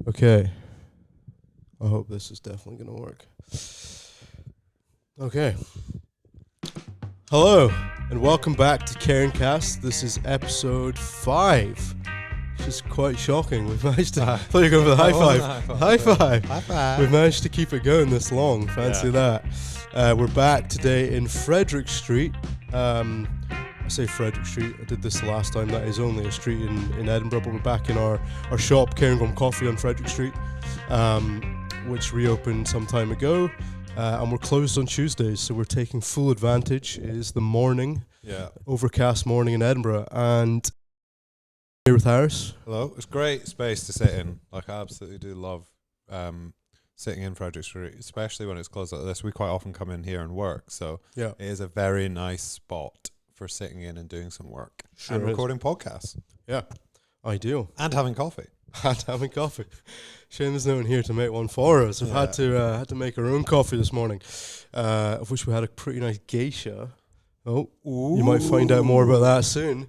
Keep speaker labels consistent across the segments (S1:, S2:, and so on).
S1: Okay. I hope this is definitely going to work. Okay. Hello, and welcome back to CAIRNcast. This is episode 5. Which is quite shocking. We've managed to... I thought you were going for the high five. High five.
S2: High five.
S1: We've managed to keep it going this long. Fancy that. We're back today in Frederick Street. I say Frederick Street. I did this the last time. That is only a street in Edinburgh, but we're back in our shop, Cairngorm Coffee on Frederick Street, which reopened some time ago. And we're closed on Tuesdays, so we're taking full advantage. It is the morning, overcast morning in Edinburgh, and here with Harris.
S2: Hello. It's great space to sit in. Like, I absolutely do love sitting in Frederick Street, especially when it's closed like this. We quite often come in here and work, so it is a very nice spot for sitting in and doing some work and recording podcasts.
S1: Yeah, ideal.
S2: And having coffee.
S1: And having coffee. Shane, there's no one here to make one for us. We've had to make our own coffee this morning, of which we had a pretty nice geisha. Oh, you might find out more about that soon.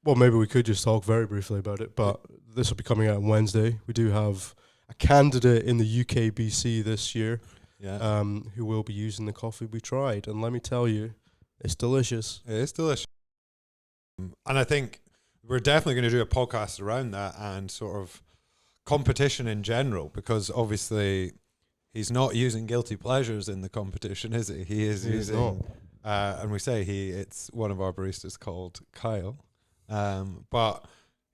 S1: Well, maybe we could just talk very briefly about it, but this will be coming out on Wednesday. We do have a candidate in the UKBC this year who will be using the coffee we tried. And let me tell you, it's delicious.
S2: It is delicious. And I think we're definitely going to do a podcast around that and sort of competition in general, because obviously he's not using guilty pleasures in the competition, is he? He is using, and we say it's one of our baristas called Kyle. But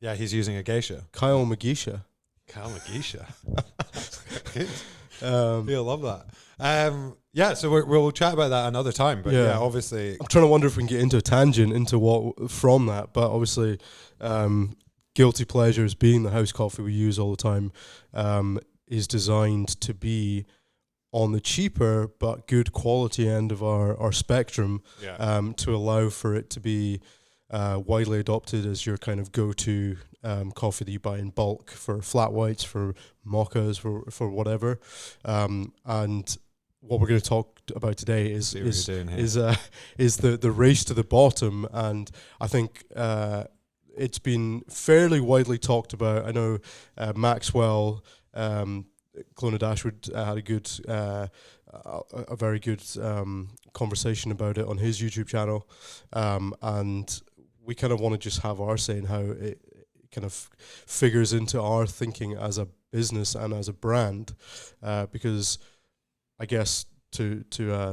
S2: yeah, he's using a geisha.
S1: Kyle McGeisha.
S2: Kyle McGeisha. You'll love that. So we'll chat about that another time. But obviously,
S1: I'm trying to wonder if we can get into a tangent into what from that. But obviously, guilty pleasures being the house coffee we use all the time is designed to be on the cheaper but good quality end of our spectrum, to allow for it to be widely adopted as your kind of go-to coffee that you buy in bulk for flat whites, for mochas, for whatever. And what we're going to talk about today is the race to the bottom. And I think it's been fairly widely talked about. I know Maxwell, Clona Dashwood had a very good conversation about it on his YouTube channel, and we kind of want to just have our say in how it kind of figures into our thinking as a business and as a brand, because I guess to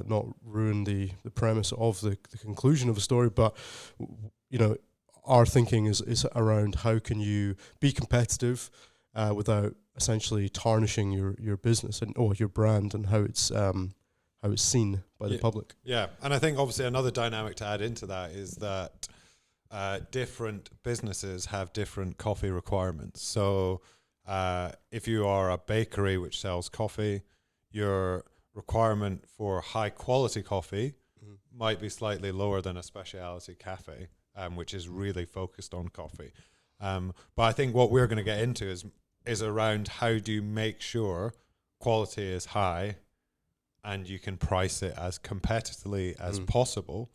S1: not ruin the premise of the conclusion of the story, but our thinking is around how can you be competitive without essentially tarnishing your business or your brand and how it's seen by the public. Yeah,
S2: and I think obviously another dynamic to add into that is that different businesses have different coffee requirements. So if you are a bakery which sells coffee, your requirement for high quality coffee might be slightly lower than a specialty cafe, which is really focused on coffee. But I think what we're going to get into is around how do you make sure quality is high and you can price it as competitively as possible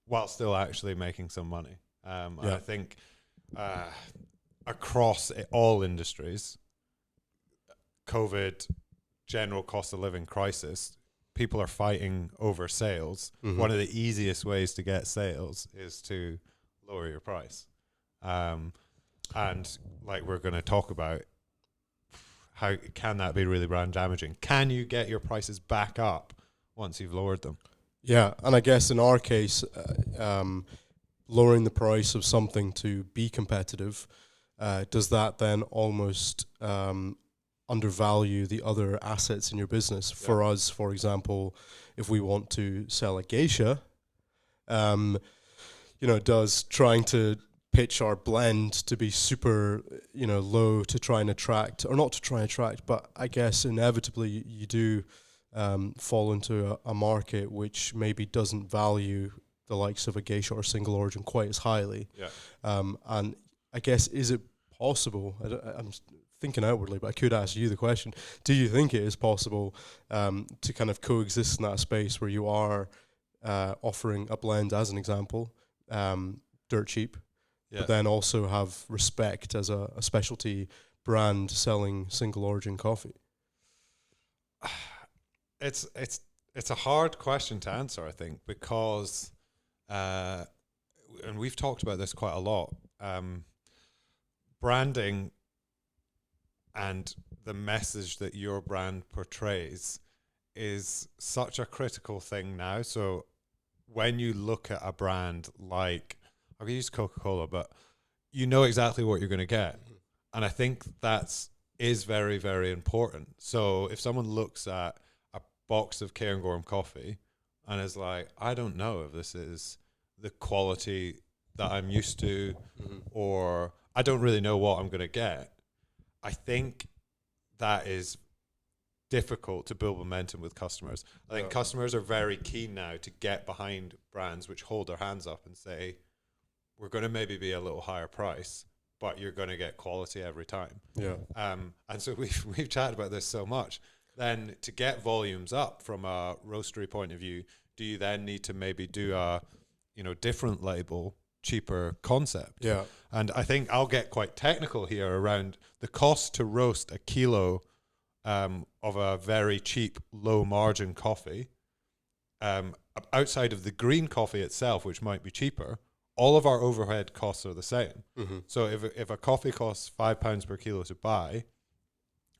S2: while still actually making some money. And I think across all industries, COVID, general cost of living crisis, people are fighting over sales. One of the easiest ways to get sales is to lower your price. And like we're going to talk about, how can that be really brand damaging? Can you get your prices back up once you've lowered them?
S1: Yeah, and I guess in our case, lowering the price of something to be competitive, does that then almost undervalue the other assets in your business? For us, for example, if we want to sell a geisha, does trying to pitch our blend to be super, low to try and attract, or not to try and attract, but I guess inevitably you do fall into a market which maybe doesn't value the likes of a geisha or single origin quite as highly. And I guess, is it possible, I'm thinking outwardly, but I could ask you the question, do you think it is possible to kind of coexist in that space where you are offering a blend, as an example, dirt cheap, but then also have respect as a specialty brand selling single origin coffee?
S2: It's a hard question to answer, I think, because and we've talked about this quite a lot. Branding and the message that your brand portrays is such a critical thing now. So when you look at a brand like, I'll use Coca-Cola, but you know exactly what you're going to get. And I think is very, very important. So if someone looks at a box of Cairngorm coffee and is like, I don't know if this is the quality that I'm used to, or I don't really know what I'm going to get, I think that is difficult to build momentum with customers. I think customers are very keen now to get behind brands which hold their hands up and say, we're going to maybe be a little higher price, but you're going to get quality every time.
S1: Yeah.
S2: And so we've chatted about this so much. Then to get volumes up from a roastery point of view, do you then need to maybe do a, different label, cheaper concept?
S1: Yeah.
S2: And I think I'll get quite technical here around the cost to roast a kilo of a very cheap, low margin coffee. Outside of the green coffee itself, which might be cheaper, all of our overhead costs are the same. So if a coffee costs £5 per kilo to buy,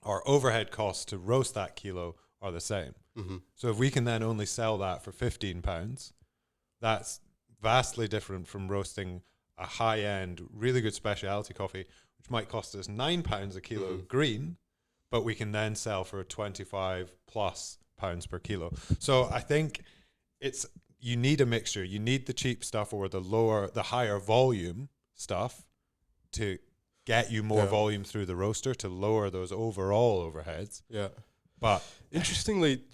S2: our overhead costs to roast that kilo are the same. So if we can then only sell that for £15, that's vastly different from roasting a high-end, really good specialty coffee, which might cost us £9 a kilo green, but we can then sell for £25+ per kilo. So I think you need a mixture. You need the cheap stuff or the higher volume stuff to get you more volume through the roaster to lower those overall overheads.
S1: Yeah.
S2: But
S1: interestingly,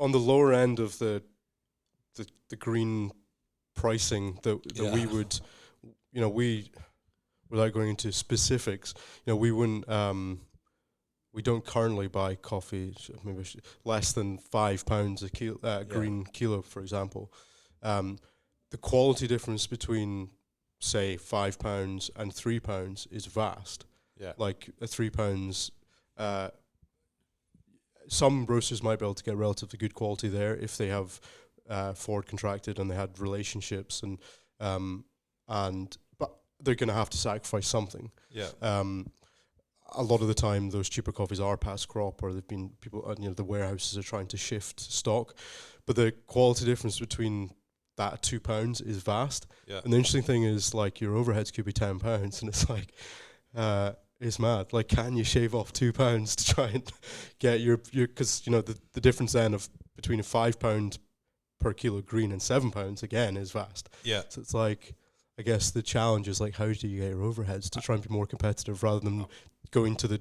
S1: on the lower end of the green pricing that we would, without going into specifics, we wouldn't. We don't currently buy coffee less than £5 a kilo, green kilo, for example. The quality difference between, say, £5 and £3 is vast.
S2: Yeah.
S1: Like £3. Some roasters might be able to get relatively good quality there if they have forward contracted and they had relationships but they're going to have to sacrifice something.
S2: Yeah.
S1: A lot of the time, those cheaper coffees are past crop, or they've been the warehouses are trying to shift stock, but the quality difference between that £2 is vast.
S2: Yeah.
S1: And the interesting thing is, like, your overheads could be £10, and it's like, it's mad. Like, can you shave off £2 to try and get your because the difference then of between a £5 per kilo green and £7 again is vast.
S2: Yeah.
S1: So it's like, I guess the challenge is like, how do you get your overheads to try and be more competitive rather than going to the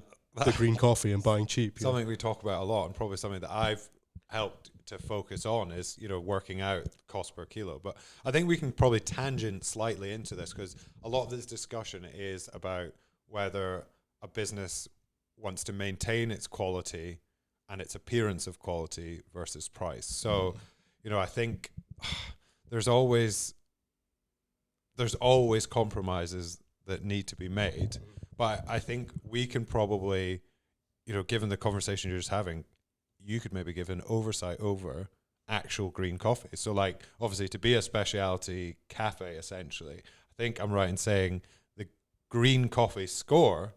S1: green coffee and buying cheap?
S2: Something we talk about a lot, and probably something that I've helped to focus on, is working out cost per kilo. But I think we can probably tangent slightly into this, because a lot of this discussion is about whether a business wants to maintain its quality and its appearance of quality versus price. So I think there's always compromises that need to be made. But I think we can probably, given the conversation you're just having, you could maybe give an oversight over actual green coffee. So, like, obviously, to be a specialty cafe, essentially, I think I'm right in saying the green coffee score,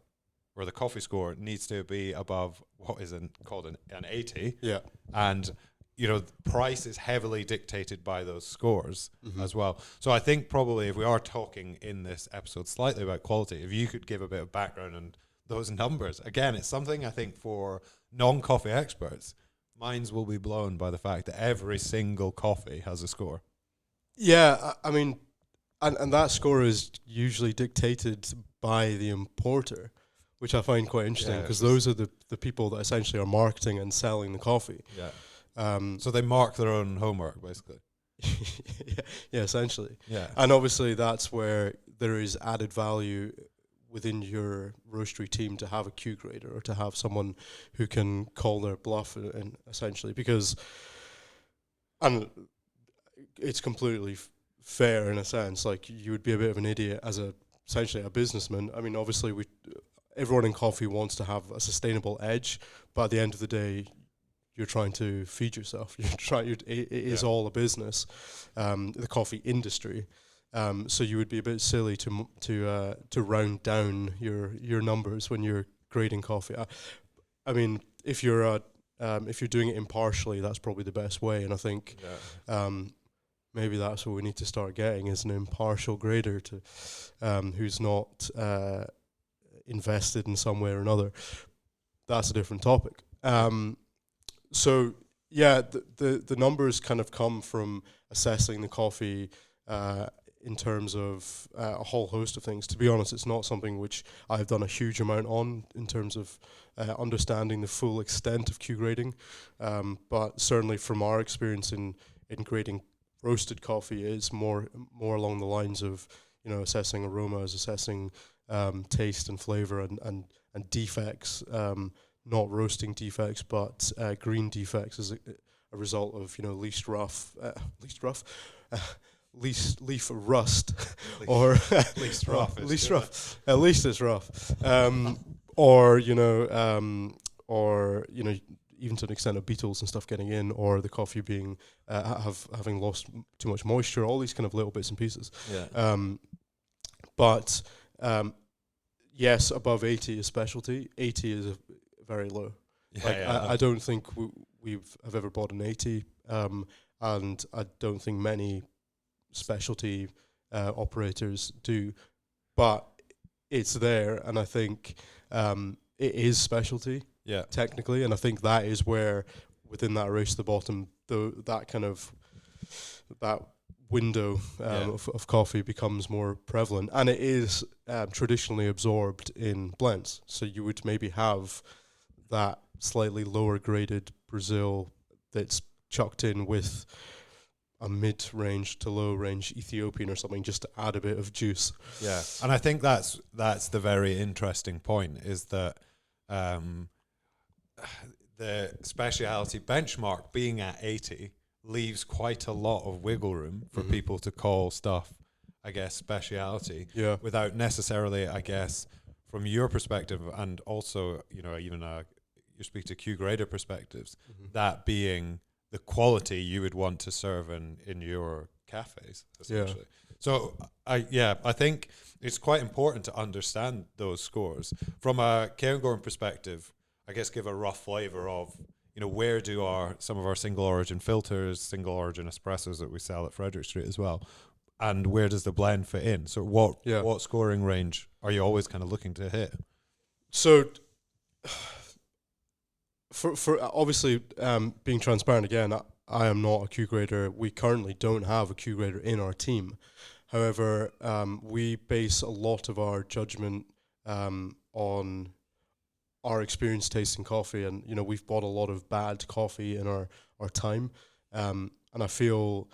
S2: or the coffee score, needs to be above what is called an 80.
S1: Yeah.
S2: And price is heavily dictated by those scores as well. So I think probably if we are talking in this episode slightly about quality, if you could give a bit of background on those numbers. Again, it's something I think for non-coffee experts, minds will be blown by the fact that every single coffee has a score.
S1: Yeah, I mean, and that score is usually dictated by the importer, which I find quite interesting, because those are the people that essentially are marketing and selling the coffee.
S2: Yeah. So they mark their own homework, basically.
S1: yeah, essentially.
S2: Yeah.
S1: And obviously that's where there is added value within your roastery team to have a Q grader, or to have someone who can call their bluff, and essentially, because, and it's completely fair in a sense, like, you would be a bit of an idiot as essentially a businessman. I mean, obviously everyone in coffee wants to have a sustainable edge, but at the end of the day, you're trying to feed yourself. It is all a business, the coffee industry. So you would be a bit silly to round down your numbers when you're grading coffee. I mean, if you're doing it impartially, that's probably the best way. And I think maybe that's what we need to start getting, is an impartial grader to who's not invested in some way or another. That's a different topic. So yeah, the numbers kind of come from assessing the coffee in terms of a whole host of things. To be honest, it's not something which I've done a huge amount on in terms of understanding the full extent of Q grading. But certainly from our experience in grading roasted coffee, it's more along the lines of, you know, assessing aromas, assessing taste and flavor and defects. Not roasting defects, but green defects as a result of, you know, leaf rust, or
S2: least rough.
S1: Least rough. At least it's rough. Or you know, even to an extent of beetles and stuff getting in, or the coffee being having lost too much moisture. All these kind of little bits and pieces.
S2: Yeah.
S1: But yes, above 80 is specialty. 80 is very low. I don't think have ever bought an 80, and I don't think many specialty operators do, but it's there, and I think it is specialty, technically, and I think that is where, within that race to the bottom, that window of coffee becomes more prevalent, and it is traditionally absorbed in blends. So you would maybe have that slightly lower graded Brazil that's chucked in with a mid-range to low-range Ethiopian or something, just to add a bit of juice.
S2: Yeah, and I think that's the very interesting point, is that the speciality benchmark being at 80 leaves quite a lot of wiggle room for people to call stuff, I guess, speciality, without necessarily, I guess, from your perspective, and also, you know, even you speak to Q grader perspectives, that being the quality you would want to serve in your cafes, essentially. So I think it's quite important to understand those scores from a Cairngorm perspective. I guess give a rough flavor of, you know, where do some of our single origin filters, single origin espressos that we sell at Frederick Street as well, and where does the blend fit in? So what scoring range are you always kind of looking to hit?
S1: So for obviously being transparent again, I am not a Q grader. We currently don't have a Q grader in our team. However, we base a lot of our judgment on our experience tasting coffee, and you know, we've bought a lot of bad coffee in our time, and I feel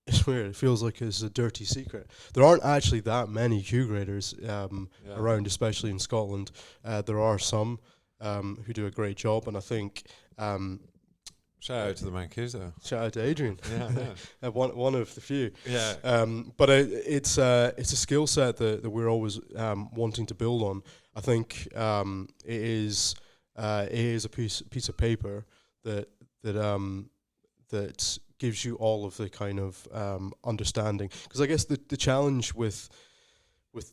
S1: it's weird. It feels like it's a dirty secret. There aren't actually that many Q graders around, especially in Scotland. There are some who do a great job, and I think
S2: shout out to the Mancuso.
S1: Shout out to Adrian. One of the few. But it's a skill set that we're always wanting to build on. I think it is a piece of paper that gives you all of the kind of understanding. Because I guess the challenge with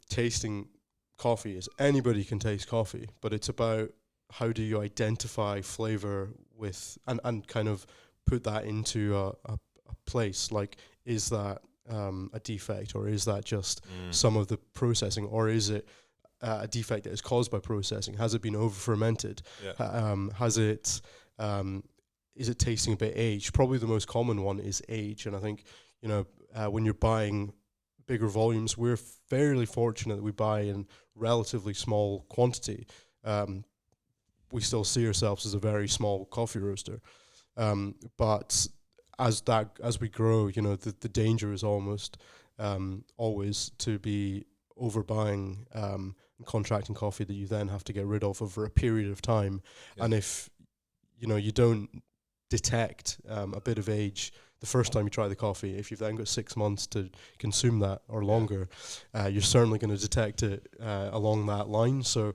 S1: tasting coffee is anybody can taste coffee, but it's about how do you identify flavor with and kind of put that into a place. Like, is that a defect, or is that just some of the processing, or is it a defect that is caused by processing? Has it been over fermented? Is it tasting a bit aged? Probably the most common one is age, and I think, you know, when you're buying bigger volumes, we're fairly fortunate that we buy in relatively small quantity. We still see ourselves as a very small coffee roaster, but as we grow, you know, the danger is almost always to be overbuying and contracting coffee that you then have to get rid of over a period of time. And if, you know, you don't detect a bit of age the first time you try the coffee. If you've then got 6 months to consume that or longer, you're certainly going to detect it along that line. So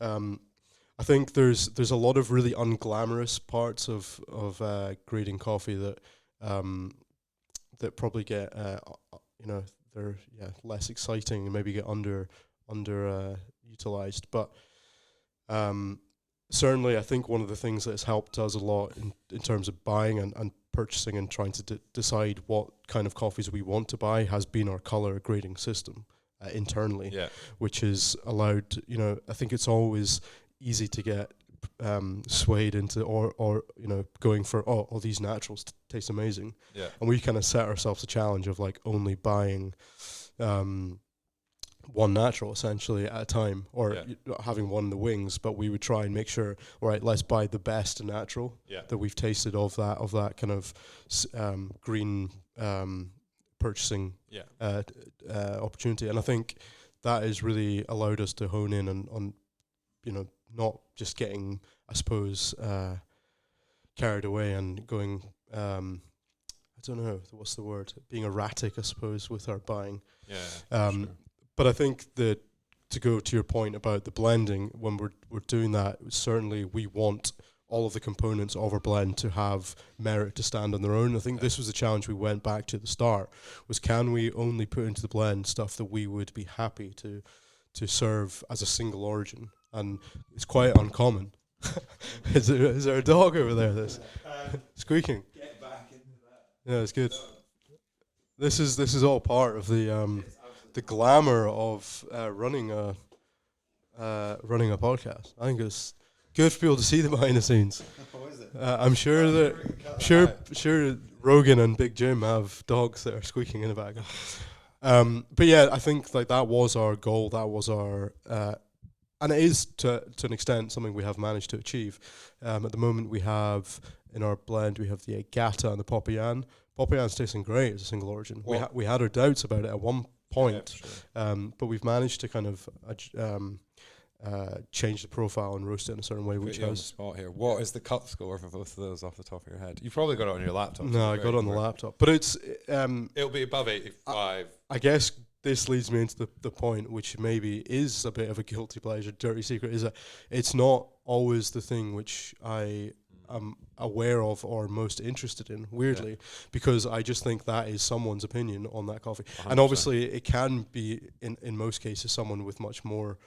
S1: I think there's a lot of really unglamorous parts of grading coffee that that probably get they're less exciting and maybe get under utilized. But certainly, I think one of the things that has helped us a lot in terms of buying and purchasing and trying to decide what kind of coffees we want to buy has been our color grading system internally, which has allowed, I think it's always easy to get swayed into or going for these naturals taste amazing, and we kind of set ourselves a challenge of like only buying one natural essentially at a time, or having one in the wings, but we would try and make sure, all right, let's buy the best natural that we've tasted of that kind of green purchasing opportunity. And I think that has really allowed us to hone in on not just getting, I suppose, carried away and going, I don't know, what's the word, being erratic, I suppose, with our buying. Sure. But I think that, to go to your point about the blending, when we're doing that, certainly we want all of the components of our blend to have merit to stand on their own. I think this was the challenge we went back to at the start, was can we only put into the blend stuff that we would be happy to serve as a single origin? And it's quite uncommon. Is there a dog over there that's squeaking?
S3: Get back into that.
S1: Yeah, it's good. This is all part of the glamour of running a podcast. I think it's good for people to see the behind the scenes.
S3: What is it?
S1: I'm sure sure Rogan and Big Jim have dogs that are squeaking in the background. But yeah, I think like that was our goal. That was our and it is to an extent something we have managed to achieve. At the moment, we have in our blend we have the Agata and the Poppy-Ann. Poppy-Ann's tasting great as a single origin. We had our doubts about it at one point, but we've managed to kind of change the profile and roast it in a certain way, which has...
S2: on the spot here. What is the cut score for both of those off the top of your head? You've probably got it on your laptop.
S1: No, I got it on the laptop. But it's...
S2: it'll be above 85.
S1: I guess this leads me into the point, which maybe is a bit of a guilty pleasure, dirty secret, is that it's not always the thing which I am aware of or most interested in, weirdly, because I just think that is someone's opinion on that coffee. 100%. And obviously it can be, in most cases, someone with much more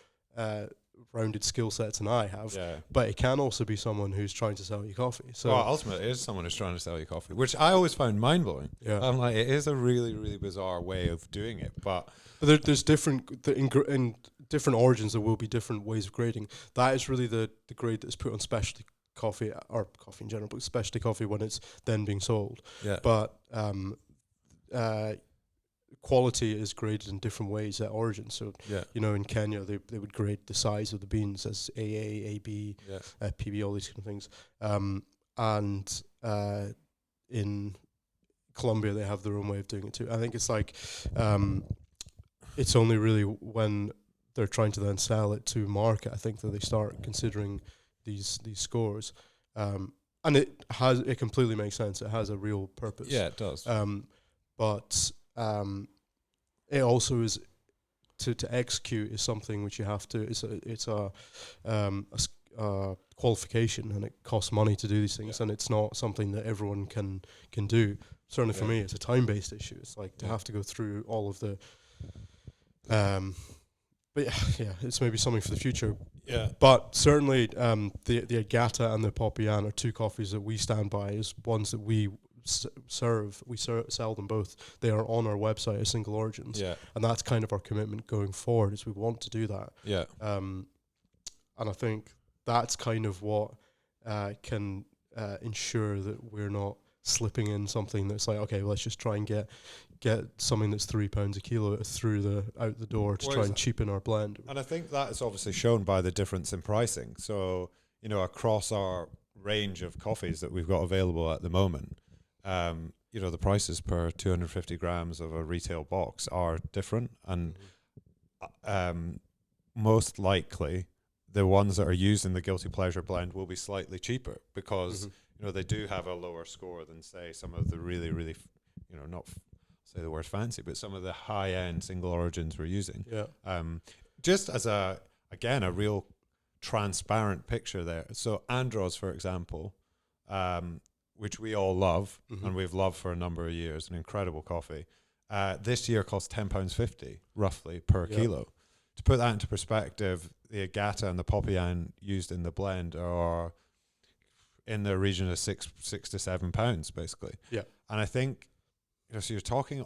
S1: rounded skill sets than I have, but it can also be someone who's trying to sell you coffee. So
S2: ultimately it is someone who's trying to sell you coffee, which I always found mind-blowing. I'm like, it is a really, really bizarre way of doing it, but
S1: there's different in different origins. There will be different ways of grading. That is really the grade that's put on specialty coffee, or coffee in general, but specialty coffee when it's then being sold. But quality is graded in different ways at origin. So, in Kenya, they would grade the size of the beans as AA, AB, PB, all these kind of things. And in Colombia, they have their own way of doing it too. I think it's like, it's only really when they're trying to then sell it to market, I think, that they start considering these scores. And it completely makes sense. It has a real purpose.
S2: Yeah, it does.
S1: But it also is to execute is something which you have to. It's a qualification, and it costs money to do these things, and it's not something that everyone can do. Certainly for me, it's a time-based issue. It's like to have to go through all of the. But it's maybe something for the future. But certainly, the Agata and the Poppy-Ann are two coffees that we stand by as ones that we serve. We sell them both. They are on our website as single origins, and that's kind of our commitment going forward. Is we want to do that. And I think that's kind of what can ensure that we're not slipping in something that's like, okay, well, let's just try and get something that's £3 a kilo out the door to try and cheapen our blend.
S2: And I think that is obviously shown by the difference in pricing. So, across our range of coffees that we've got available at the moment, the prices per 250 grams of a retail box are different, and most likely the ones that are used in the Guilty Pleasure blend will be slightly cheaper because they do have a lower score than, say, some of the really, really, not say the word fancy, but some of the high-end single origins we're using.
S1: Yeah.
S2: Just as a real transparent picture there. So Andros, for example, which we all love, and we've loved for a number of years, an incredible coffee, this year costs £10.50 roughly per kilo. To put that into perspective, the Agata and the Poppyyan used in the blend are in the region of £6 to £7 basically.
S1: Yeah.
S2: And I think, so you're talking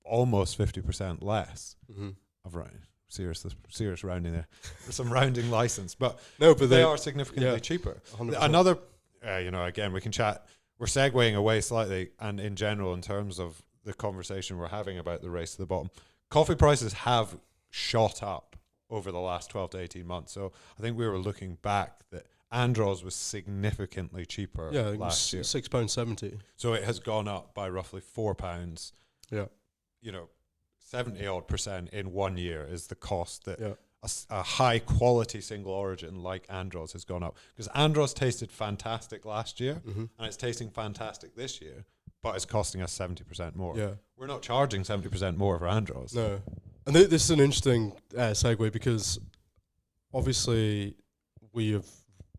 S2: almost 50% less of rounding. Serious rounding there. There's some rounding license, but they are significantly cheaper.
S1: 100%.
S2: Another, again, we can chat. We're segueing away slightly, and in general, in terms of the conversation we're having about the race to the bottom, coffee prices have shot up over the last 12 to 18 months. So I think we were looking back that Andros was significantly cheaper last year.
S1: £6.70.
S2: So it has gone up by roughly £4.
S1: Yeah.
S2: 70 odd % in 1 year is the cost that a high quality single origin like Andros has gone up. Because Andros tasted fantastic last year and it's tasting fantastic this year, but it's costing us 70% more.
S1: Yeah.
S2: We're not charging 70% more for Andros.
S1: No. And this is an interesting segue, because obviously we have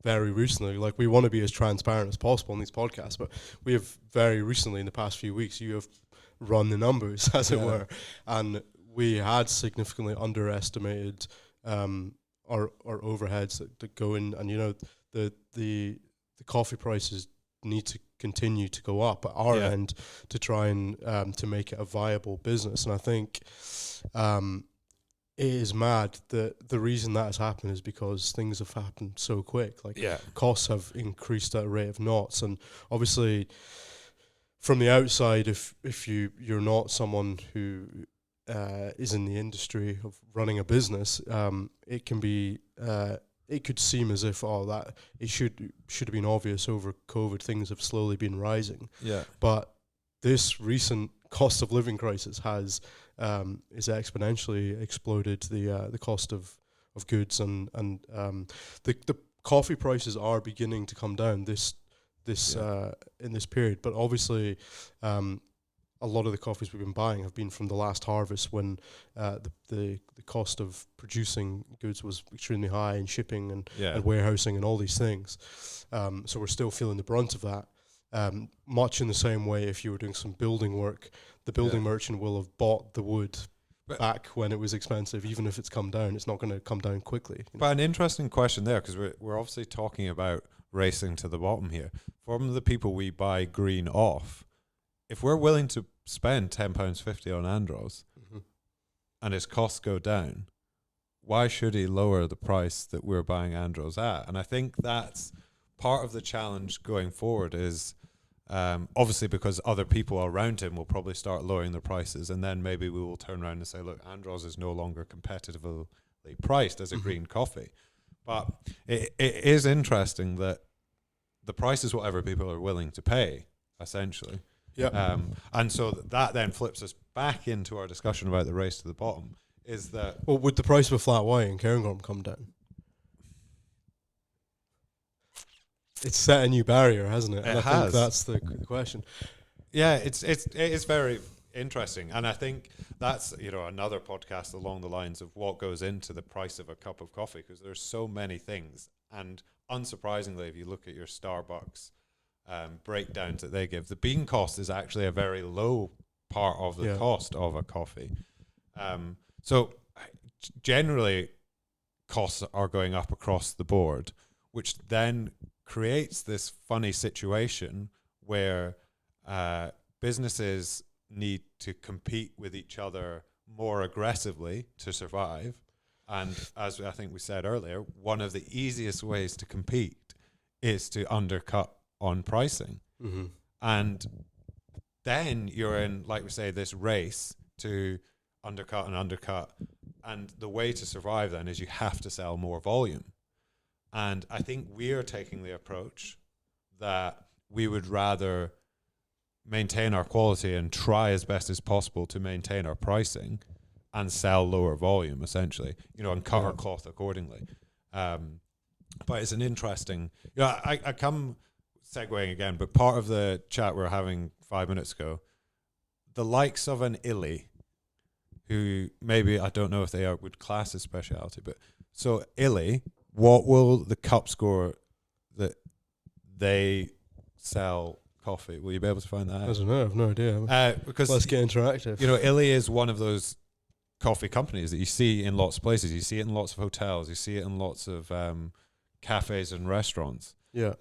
S1: very recently, like, we want to be as transparent as possible in these podcasts, but we have very recently, in the past few weeks, you have run the numbers, as it were, and we had significantly underestimated our overheads that go in, and the coffee prices need to continue to go up at our end to try and to make it a viable business. And I think it is mad that the reason that has happened is because things have happened so quick. Like, costs have increased at a rate of knots, and obviously from the outside, if you're not someone who is in the industry of running a business, it can be it could seem as if that it should have been obvious over COVID. Things have slowly been rising. Yeah. But this recent cost of living crisis has is exponentially exploded the cost of goods, and the coffee prices are beginning to come down in this period. But obviously a lot of the coffees we've been buying have been from the last harvest, when the cost of producing goods was extremely high, and shipping and warehousing and all these things. So we're still feeling the brunt of that. Much in the same way, if you were doing some building work, the building merchant will have bought the wood back when it was expensive. Even if it's come down, it's not going to come down quickly.
S2: But an interesting question there, because we're obviously talking about racing to the bottom here. From the people we buy green off, if we're willing to spend £10.50 on Andros and his costs go down, why should he lower the price that we're buying Andros at? And I think that's part of the challenge going forward, is obviously because other people around him will probably start lowering the prices, and then maybe we will turn around and say, look, Andros is no longer competitively priced as a green coffee. But it is interesting that the price is whatever people are willing to pay, essentially. Yeah. And so that then flips us back into our discussion about the race to the bottom, is that...
S1: Well, would the price of a flat white in Cairngorm come down? It's set a new barrier, hasn't it?
S2: And
S1: I
S2: has.
S1: think that's the question.
S2: Yeah, it is very interesting, and I think that's another podcast along the lines of what goes into the price of a cup of coffee, because there's so many things. And unsurprisingly, if you look at your Starbucks breakdowns that they give, the bean cost is actually a very low part of the cost of a coffee. So generally, costs are going up across the board, which then creates this funny situation where businesses need to compete with each other more aggressively to survive. And as I think we said earlier, one of the easiest ways to compete is to undercut on pricing. And then you're in, like we say, this race to undercut. And the way to survive then is you have to sell more volume. And I think we're taking the approach that we would rather maintain our quality and try as best as possible to maintain our pricing and sell lower volume, essentially, and cut our cloth accordingly. But it's an interesting, I come segueing again, but part of the chat we were having 5 minutes ago, the likes of an Illy, who maybe I don't know if they would class as specialty, but so Illy, what will the cup score that they sell coffee? Will you be able to find that
S1: I
S2: out?
S1: don't know. I have no idea.
S2: Because
S1: Let's get interactive.
S2: Illy is one of those coffee companies that you see in lots of places. You see it in lots of hotels. You see it in lots of cafes and restaurants.
S1: Yeah.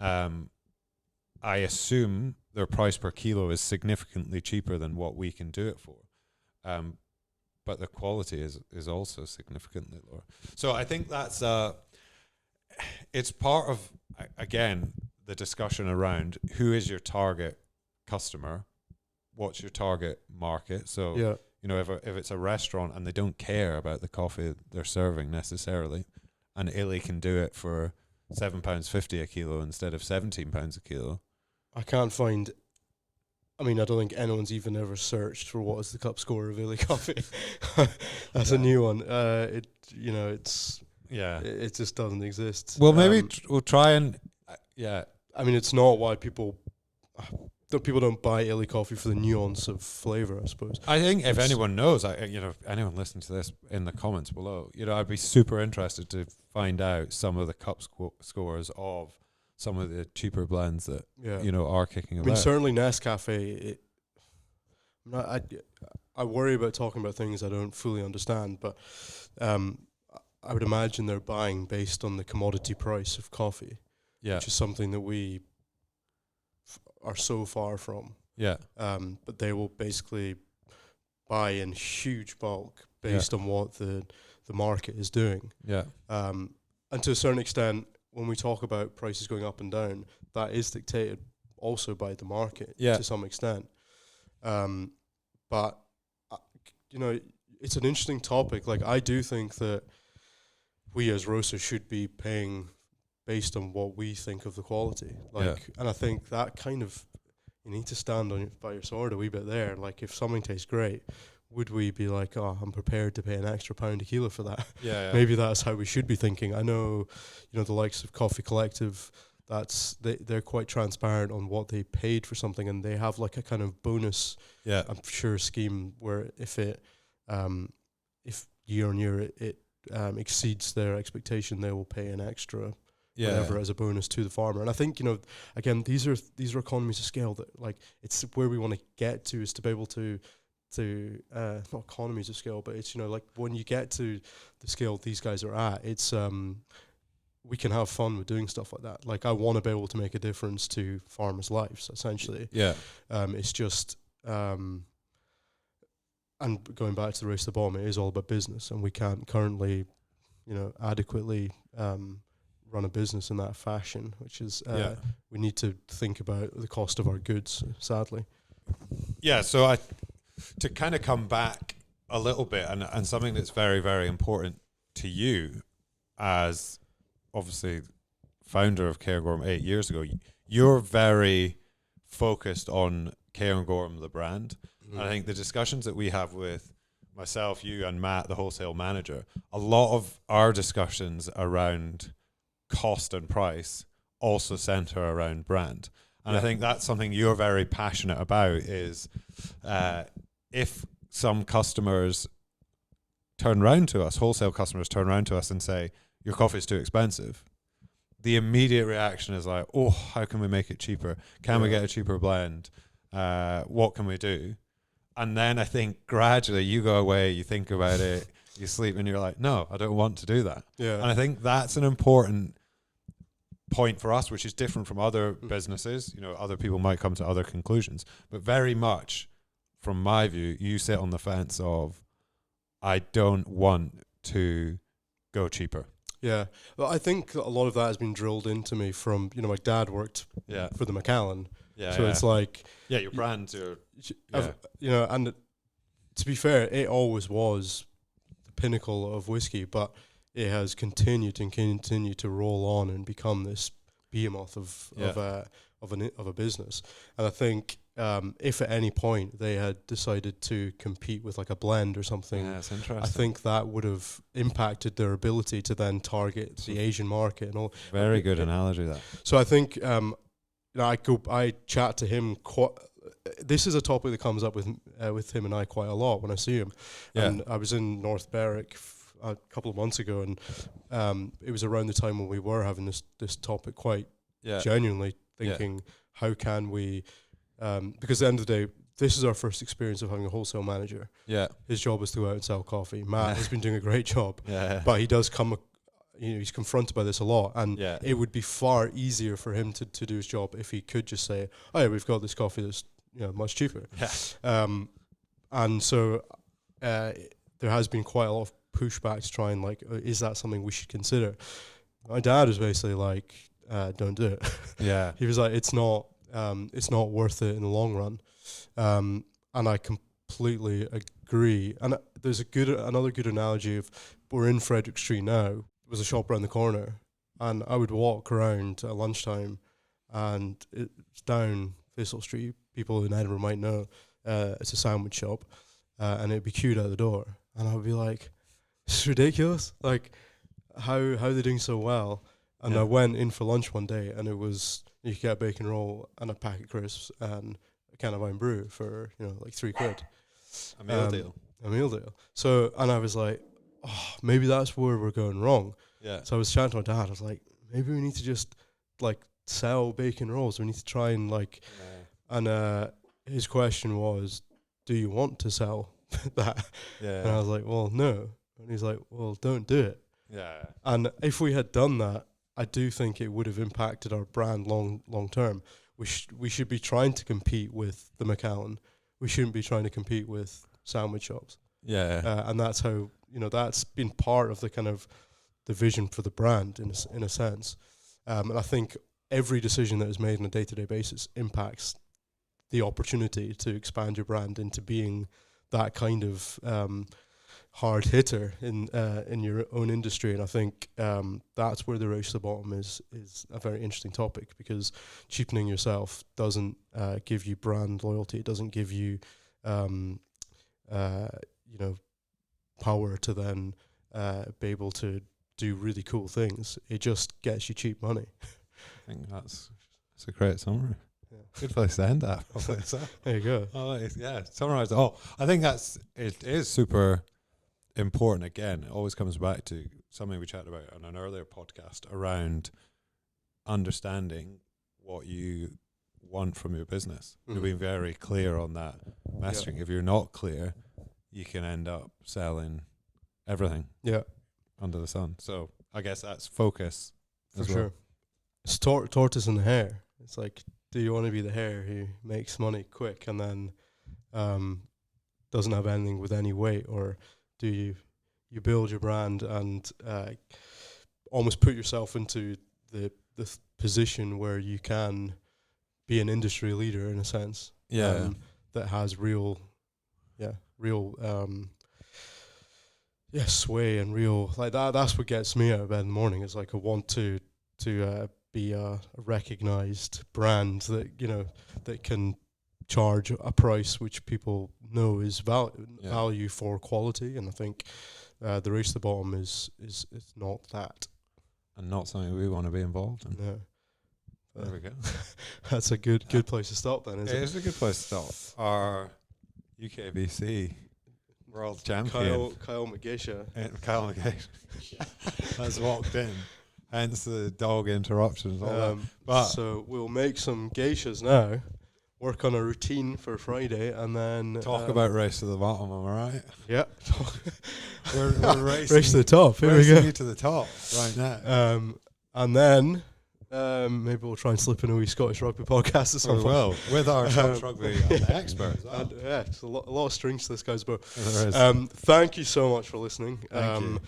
S2: I assume their price per kilo is significantly cheaper than what we can do it for. But the quality is also significantly lower. So I think that's it's part of, again, the discussion around who is your target customer, what's your target market. So
S1: Yeah.
S2: if it's a restaurant and they don't care about the coffee they're serving necessarily, and Illy can do it for £7.50 a kilo instead of £17 a kilo.
S1: I can't find. I mean, I don't think anyone's even ever searched for what is the cup score of Illy coffee. That's a new one. It just doesn't exist.
S2: Well, maybe we'll try and
S1: I mean, it's not why people don't buy Illy coffee for the nuance of flavor, I suppose.
S2: I think if anyone knows, if anyone listening to this in the comments below, I'd be super interested to find out some of the cup scores of some of the cheaper blends that are kicking about.
S1: I mean, certainly Nescafe. I worry about talking about things I don't fully understand, but I would imagine they're buying based on the commodity price of coffee, which is something that we are so far from.
S2: Yeah.
S1: But they will basically buy in huge bulk based on what the market is doing.
S2: Yeah.
S1: And to a certain extent, when we talk about prices going up and down, that is dictated also by the market to some extent. But it's an interesting topic. Like, I do think that we as roasters should be paying based on what we think of the quality. And I think that kind of, you need to stand by your sword a wee bit there. Like, if something tastes great, would we be like, oh, I'm prepared to pay an extra £1 a kilo for that?
S2: Yeah.
S1: Maybe that's how we should be thinking. I know, the likes of Coffee Collective, they're quite transparent on what they paid for something, and they have like a kind of bonus, I'm sure, scheme where if year on year it exceeds their expectation, they will pay an extra whatever as a bonus to the farmer. And I think, again, these are economies of scale that, like, it's where we want to get to, is to be able to not economies of scale, but it's, like, when you get to the scale these guys are at, it's we can have fun with doing stuff like that. Like, I want to be able to make a difference to farmers' lives, essentially. It's just and going back to the race to the bottom, it is all about business, and we can't currently adequately run a business in that fashion, which is we need to think about the cost of our goods, sadly.
S2: So to kind of come back a little bit, and something that's very, very important to you as obviously founder of Cairngorm 8 years ago, you're very focused on Cairngorm, the brand. And I think the discussions that we have with myself, you and Matt, the wholesale manager, a lot of our discussions around cost and price also center around brand. And I think that's something you're very passionate about, is if some customers turn around to us, wholesale customers turn around to us and say, your coffee is too expensive, the immediate reaction is like, oh, how can we make it cheaper? Can we get a cheaper blend? What can we do? And then I think gradually you go away, you think about it, you sleep, and you're like, no, I don't want to do that. And I think that's an important point for us, which is different from other businesses. Other people might come to other conclusions, but very much from my view, you sit on the fence of, I don't want to go cheaper.
S1: Yeah, well, I think a lot of that has been drilled into me from, my dad worked for the Macallan. It's like...
S2: Yeah, your brands are...
S1: and to be fair, it always was the pinnacle of whiskey, but it has continued to roll on and become this behemoth of a business. And I think if at any point they had decided to compete with like a blend or something,
S2: that's interesting.
S1: I think that would have impacted their ability to then target the Asian market and all.
S2: Very good analogy, that.
S1: So I think I chat to him quite. This is a topic that comes up with him and I quite a lot when I see him.
S2: Yeah.
S1: And I was in North Berwick a couple of months ago, and it was around the time when we were having this topic quite genuinely thinking, how can we? Because at the end of the day, this is our first experience of having a wholesale manager.
S2: Yeah.
S1: His job is to go out and sell coffee. Matt has been doing a great job,
S2: but
S1: he does he's confronted by this a lot, and it would be far easier for him to do his job if he could just say, "Oh yeah, we've got this coffee that's much cheaper." And so there has been quite a lot of pushback to try and is that something we should consider? My dad was basically like, "Don't do it." He was like, "It's not worth it in the long run," and I completely agree. And there's another good analogy of, we're in Frederick Street now. There was a shop around the corner, and I would walk around at lunchtime, and it's down Thistle Street. People in Edinburgh might know it's a sandwich shop, and it'd be queued out the door, and I would be like, "This is ridiculous! Like, how are they doing so well?" And I went in for lunch one day, and it was, you could get a bacon roll and a packet of crisps and a can of Iron Brew for like £3.
S2: A meal deal.
S1: A meal deal. So, and I was like, oh, maybe that's where we're going wrong. So I was chatting to my dad. I was like, maybe we need to just sell bacon rolls. We need to try and and his question was, do you want to sell that? And I was like, well, no. And he's like, well, don't do it. And if we had done that, I do think it would have impacted our brand long term. We should be trying to compete with the Macallan. We shouldn't be trying to compete with sandwich shops. And that's how, that's been part of the kind of the vision for the brand in a sense. And I think every decision that is made on a day-to-day basis impacts the opportunity to expand your brand into being that kind of hard hitter in your own industry. And I think that's where the race to the bottom is a very interesting topic, because cheapening yourself doesn't give you brand loyalty. It doesn't give you power to then be able to do really cool things. It just gets you cheap money.
S2: I think that's a great summary. Good place to end that.
S1: There you go.
S2: Summarize it all. I think it is super important. Again, it always comes back to something we chatted about on an earlier podcast around understanding what you want from your business. You're being very clear on that messaging. If you're not clear, you can end up selling everything under the sun. So I guess that's focus
S1: for sure. It's tortoise and the hare. It's like, do you want to be the hare who makes money quick and then doesn't have anything with any weight, or do you build your brand and almost put yourself into the position where you can be an industry leader in a sense, that has real sway and real that. That's what gets me out of bed in the morning. Is like, I want to be a recognized brand that that can charge a price which people know is value for quality. And I think the race to the bottom is not that,
S2: and not something we want to be involved in.
S1: No.
S2: There we go.
S1: That's a good place to stop then, isn't it?
S2: It is a good place to stop. Our UKVC world champion
S1: Kyle McGeisha
S2: has walked in. Hence the dog interruptions.
S1: So we'll make some geishas now, work on a routine for Friday, and then
S2: talk about race to the bottom. Am I right?
S1: Yeah.
S2: we're racing.
S1: Race to the top. Here we go.
S2: You to the top right now.
S1: And then maybe we'll try and slip in a wee Scottish rugby podcast or something.
S2: Well, with our Scottish rugby experts.
S1: Well. It's a lot of strings to this guy's bow. Thank you so much for listening.
S2: Thank you.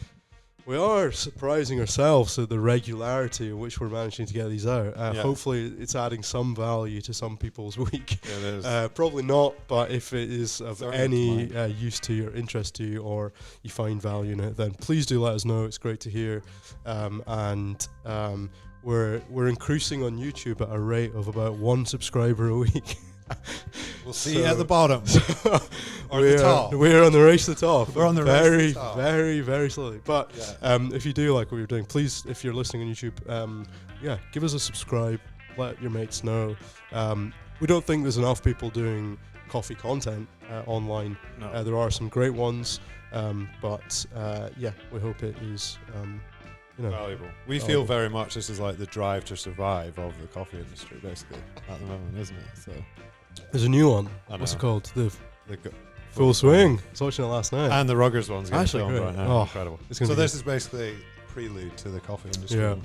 S1: We are surprising ourselves at the regularity in which we're managing to get these out. Hopefully it's adding some value to some people's week.
S2: It is.
S1: Probably not, but if it is of any use to you or interest to you, or you find value in it, then please do let us know. It's great to hear. We're increasing on YouTube at a rate of about 1 subscriber a week.
S2: We'll see you at the bottom. Or the top.
S1: We're on the race to the top.
S2: We're on the
S1: race
S2: to the top.
S1: Very, very slowly. But if you do like what you're doing, please, if you're listening on YouTube, give us a subscribe. let your mates know. We don't think there's enough people doing coffee content online.
S2: No.
S1: There are some great ones, but yeah, we hope it is
S2: valuable. We feel very much this is like the drive to survive of the coffee industry, basically, at the moment, isn't it? So
S1: there's a new one.
S2: I
S1: What's it
S2: know.
S1: called? The
S2: The
S1: Full Swing. I was watching it last night.
S2: And the Ruggers one's getting
S1: Actually
S2: filmed
S1: great.
S2: right now.
S1: Oh,
S2: Incredible.
S1: it's gonna
S2: So
S1: be
S2: this
S1: good.
S2: is basically prelude to the coffee industry.
S1: Yeah.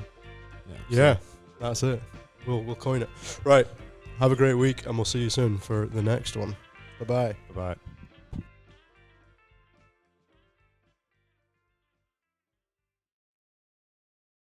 S2: Yeah.
S1: That's it. We'll coin it. Right. Have a great week, and we'll see you soon for the next one. Bye-bye.
S2: Bye-bye.